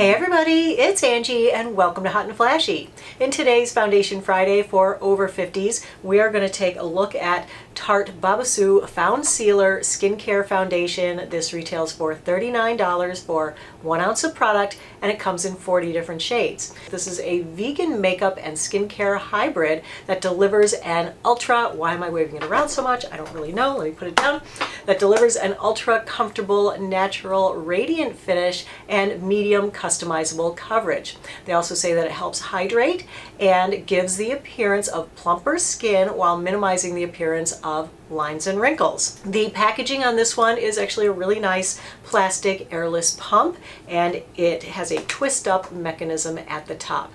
Hey everybody, it's Angie and welcome to Hot and Flashy. In today's Foundation Friday for over 50s, we are going to take a look at Tarte Babasou Foundcealer Skincare Foundation. This retails for $39 for 1 ounce of product and it comes in 40 different shades. This is a vegan makeup and skincare hybrid that delivers an ultra, why am I waving it around so much? I don't really know, let me put it down. That delivers an ultra comfortable, natural, radiant finish and medium customizable coverage. They also say that it helps hydrate and gives the appearance of plumper skin while minimizing the appearance of lines and wrinkles. The packaging on this one is actually a really nice plastic airless pump, and it has a twist up mechanism at the top.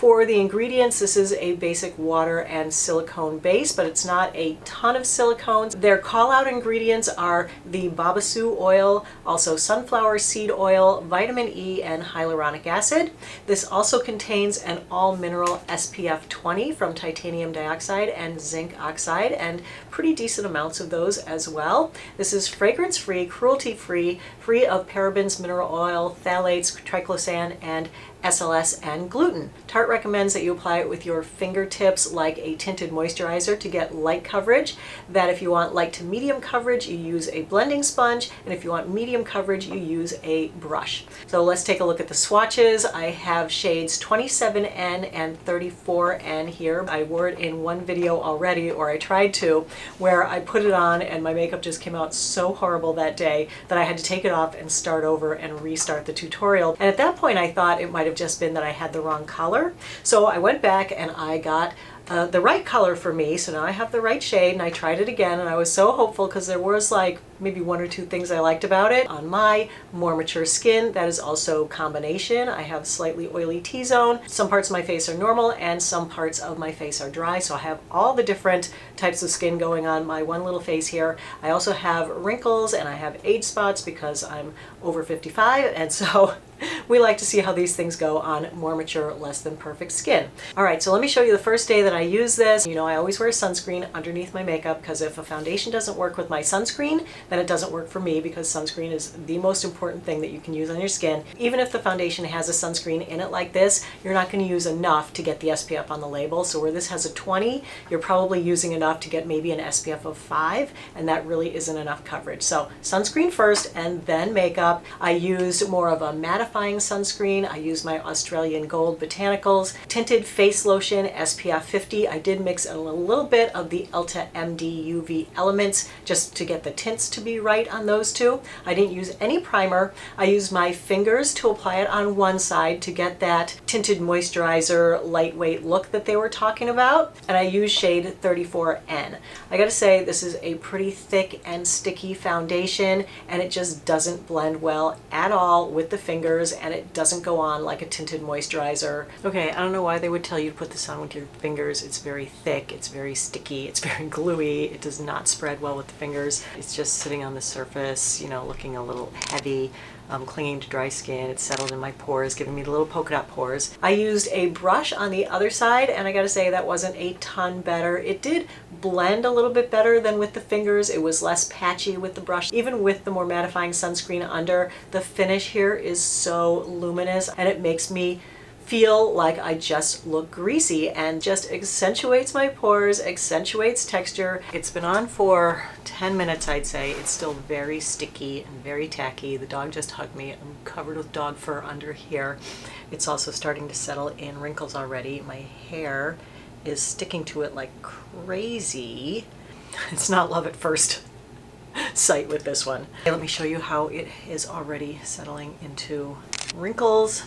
For the ingredients, this is a basic water and silicone base, but it's not a ton of silicones. Their call out ingredients are the Babasou oil, also sunflower seed oil, vitamin E, and hyaluronic acid. This also contains an all mineral SPF 20 from titanium dioxide and zinc oxide, and pretty decent amounts of those as well. This is fragrance free, cruelty free, free of parabens, mineral oil, phthalates, triclosan, and SLS and gluten. Tarte recommends that you apply it with your fingertips like a tinted moisturizer to get light coverage. That if you want light to medium coverage, you use a blending sponge, and if you want medium coverage, you use a brush. So let's take a look at the swatches. I have shades 27N and 34N here. I wore it in one video already, or I tried to, where I put it on and my makeup just came out so horrible that day that I had to take it off and start over and restart the tutorial. And at that point I thought it might have just been that I had the wrong color. So I went back and I got the right color for me. So now I have the right shade, and I tried it again, and I was so hopeful because there was like maybe 1 or 2 things I liked about it. On my more mature skin, that is also combination. I have slightly oily T-zone. Some parts of my face are normal and some parts of my face are dry. So I have all the different types of skin going on my one little face here. I also have wrinkles and I have age spots because I'm over 55, and so we like to see how these things go on more mature, less than perfect skin. All right, so let me show you the first day that I use this. You know, I always wear sunscreen underneath my makeup because if a foundation doesn't work with my sunscreen, then it doesn't work for me, because sunscreen is the most important thing that you can use on your skin. Even if the foundation has a sunscreen in it like this, you're not going to use enough to get the SPF on the label. So where this has a 20, you're probably using enough to get maybe an SPF of 5, and that really isn't enough coverage. So sunscreen first and then makeup. I used more of a mattifying sunscreen. I used my Australian Gold Botanicals tinted face lotion SPF 50. I did mix in a little bit of the Elta MD UV Elements just to get the tints to be right on those two. I didn't use any primer. I used my fingers to apply it on one side to get that tinted moisturizer lightweight look that they were talking about, and I used shade 34N. I gotta say, this is a pretty thick and sticky foundation, and it just doesn't blend well at all with the fingers, and it doesn't go on like a tinted moisturizer. Okay, I don't know why they would tell you to put this on with your fingers. It's very thick, it's very sticky, it's very gluey. It does not spread well with the fingers. It's just sitting on the surface, you know, looking a little heavy, clinging to dry skin. It's settled in my pores, giving me the little polka dot pores. I used a brush on the other side, and I gotta say that wasn't a ton better. It did blend a little bit better than with the fingers. It was less patchy with the brush. Even with the more mattifying sunscreen under, the finish here is so luminous, and it makes me feel like I just look greasy and just accentuates my pores, accentuates texture. It's been on for 10 minutes, I'd say. It's still very sticky and very tacky. The dog just hugged me. I'm covered with dog fur under here. It's also starting to settle in wrinkles already. My hair is sticking to it like crazy. It's not love at first sight with this one. Okay, let me show you how it is already settling into wrinkles.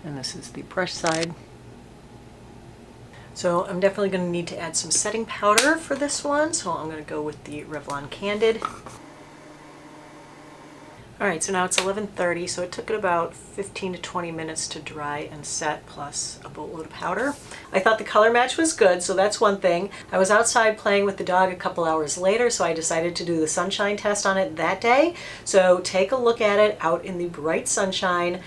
And this is the brush side. So I'm definitely going to need to add some setting powder for this one. So I'm going to go with the Revlon Candid. All right, so now it's 11:30, so it took it about 15 to 20 minutes to dry and set, plus a boatload of powder. I thought the color match was good, so that's one thing. I was outside playing with the dog a couple hours later, so I decided to do the sunshine test on it that day. So take a look at it out in the bright sunshine.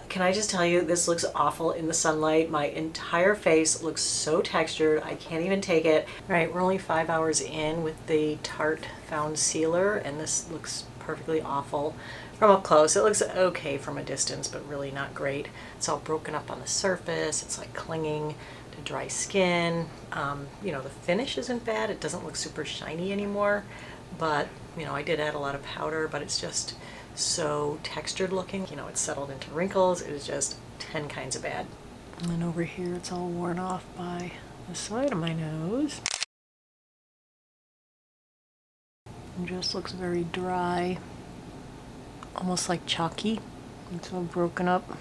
Can I just tell you, this looks awful in the sunlight. My entire face looks so textured, I can't even take it. All right, we're only 5 hours in with the Tarte Foundcealer, and this looks perfectly awful. From up close, it looks okay from a distance, but really not great. It's all broken up on the surface. It's like clinging to dry skin. You know, the finish isn't bad. It doesn't look super shiny anymore, but you know, I did add a lot of powder, but it's just so textured looking. You know, it's settled into wrinkles. It is just 10 kinds of bad. And then over here, it's all worn off by the side of my nose. It just looks very dry, almost like chalky. It's all broken up.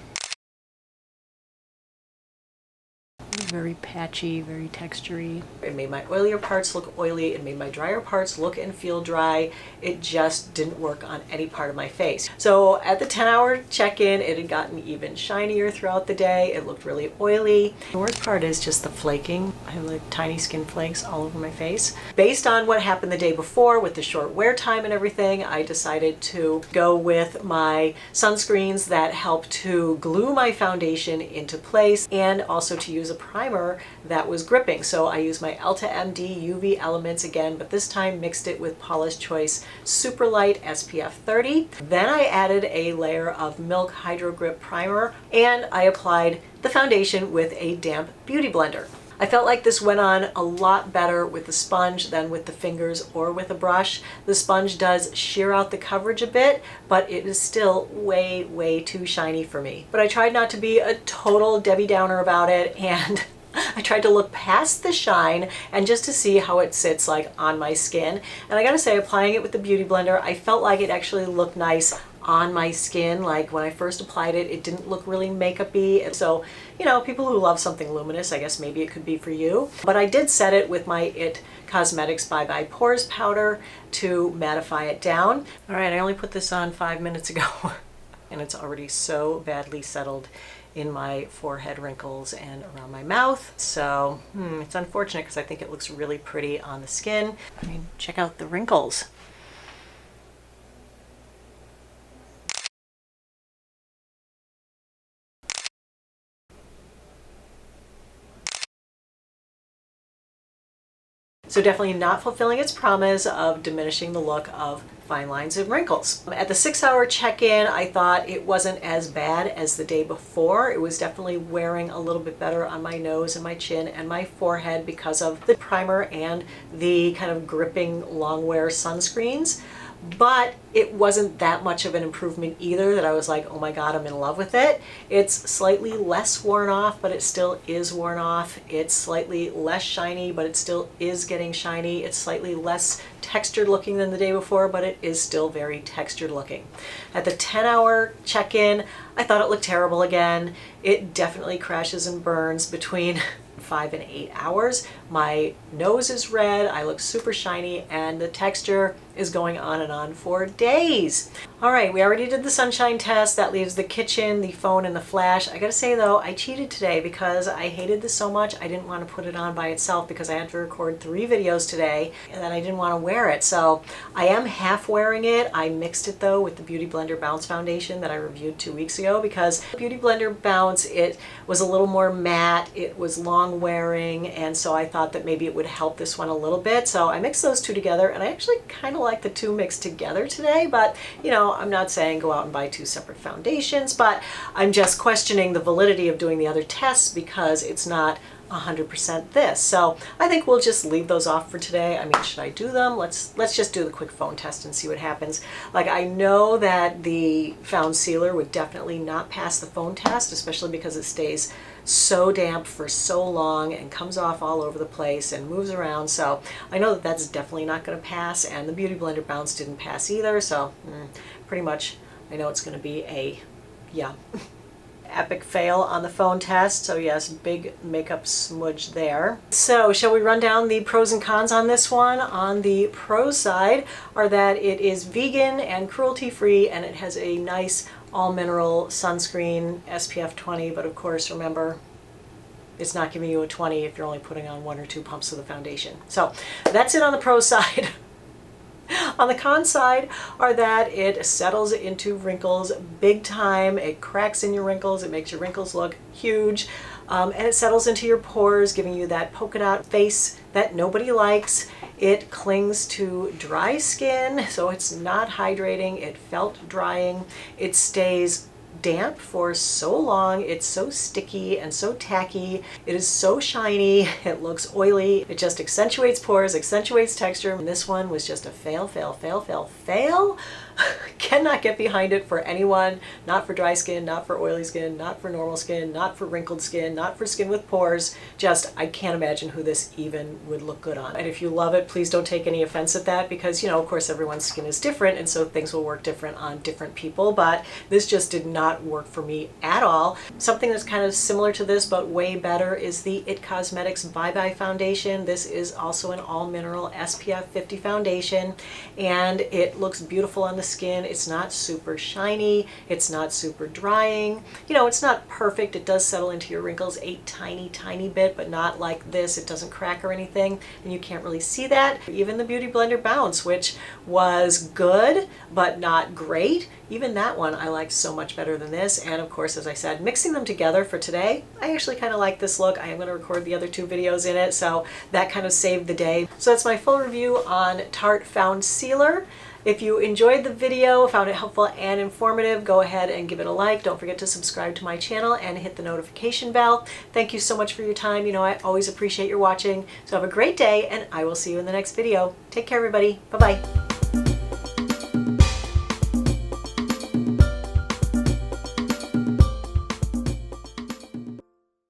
Very patchy, very textury. It made my oilier parts look oily. It made my drier parts look and feel dry. It just didn't work on any part of my face. So at the 10-hour check-in, it had gotten even shinier throughout the day. It looked really oily. The worst part is just the flaking. I have like tiny skin flakes all over my face. Based on what happened the day before with the short wear time and everything, I decided to go with my sunscreens that help to glue my foundation into place and also to use a primer that was gripping. So I used my Elta MD UV Elements again, but this time mixed it with Paula's Choice Super Light SPF 30. Then I added a layer of Milk Hydro Grip Primer, and I applied the foundation with a damp beauty blender. I felt like this went on a lot better with the sponge than with the fingers or with a brush. The sponge does shear out the coverage a bit, but it is still way, way too shiny for me. But I tried not to be a total Debbie Downer about it, and I tried to look past the shine and just to see how it sits like on my skin. And I gotta say, applying it with the Beauty Blender, I felt like it actually looked nice on my skin. Like when I first applied it, it didn't look really makeup-y. So, you know, people who love something luminous, I guess maybe it could be for you. But I did set it with my IT Cosmetics Bye Bye Pores powder to mattify it down. All right, I only put this on 5 minutes ago and it's already so badly settled in my forehead wrinkles and around my mouth. So it's unfortunate because I think it looks really pretty on the skin. I mean, check out the wrinkles. So definitely not fulfilling its promise of diminishing the look of fine lines and wrinkles. At the 6-hour check-in, I thought it wasn't as bad as the day before. It was definitely wearing a little bit better on my nose and my chin and my forehead because of the primer and the kind of gripping long wear sunscreens. But it wasn't that much of an improvement either that I was like, oh my God, I'm in love with it. It's slightly less worn off, but it still is worn off. It's slightly less shiny, but it still is getting shiny. It's slightly less textured looking than the day before, but it is still very textured looking. At the 10-hour check-in, I thought it looked terrible again. It definitely crashes and burns between 5 and 8 hours. My nose is red, I look super shiny, and the texture is going on and on for days. All right, we already did the sunshine test. That leaves the kitchen, the phone, and the flash. I gotta say though, I cheated today because I hated this so much. I didn't want to put it on by itself because I had to record 3 videos today and then I didn't want to wear it. So I am half wearing it. I mixed it though with the Beauty Blender Bounce Foundation that I reviewed 2 weeks ago because Beauty Blender Bounce, it was a little more matte, it was long wearing, and so I thought that maybe it would help this one a little bit. So I mixed those two together, and I actually kind of like the two mixed together today, but you know, I'm not saying go out and buy 2 separate foundations, but I'm just questioning the validity of doing the other tests because it's not 100% this. So I think we'll just leave those off for today. I mean, should I do them? Let's just do the quick phone test and see what happens. Like, I know that the Foundcealer would definitely not pass the phone test, especially because it stays so damp for so long and comes off all over the place and moves around. So I know that that's definitely not going to pass, and the Beauty Blender Bounce didn't pass either. So pretty much I know it's going to be a, yeah, epic fail on the phone test. So yes, big makeup smudge there. So shall we run down the pros and cons on this one? On the pros side are that it is vegan and cruelty free, and it has a nice all mineral sunscreen, SPF 20, but of course remember, it's not giving you a 20 if you're only putting on 1 or 2 pumps of the foundation. So that's it on the pro side. On the con side are that it settles into wrinkles big time. It cracks in your wrinkles. It makes your wrinkles look huge. and it settles into your pores, giving you that polka dot face that nobody likes. It clings to dry skin, so it's not hydrating. It felt drying. It stays damp for so long. It's so sticky and so tacky. It is so shiny. It looks oily. It just accentuates pores, accentuates texture. And this one was just a fail, fail, fail, fail, fail. Cannot get behind it for anyone. Not for dry skin, not for oily skin, not for normal skin, not for wrinkled skin, not for skin with pores. Just, I can't imagine who this even would look good on. And if you love it, please don't take any offense at that, because, you know, of course everyone's skin is different, and so things will work different on different people, but this just did not work for me at all. Something that's kind of similar to this but way better is the IT Cosmetics Bye Bye Foundation. This is also an all mineral SPF 50 foundation, and it looks beautiful on the skin. It's not super shiny. It's not super drying. You know, it's not perfect. It does settle into your wrinkles a tiny, tiny bit, but not like this. It doesn't crack or anything, and you can't really see that. Even the Beauty Blender Bounce, which was good, but not great, even that one I liked so much better than this. And of course, as I said, mixing them together for today, I actually kind of like this look. I am going to record the other 2 videos in it, so that kind of saved the day. So that's my full review on Tarte Foundcealer. If you enjoyed the video, found it helpful and informative, go ahead and give it a like. Don't forget to subscribe to my channel and hit the notification bell. Thank you so much for your time. You know, I always appreciate your watching. So have a great day, and I will see you in the next video. Take care, everybody. Bye-bye.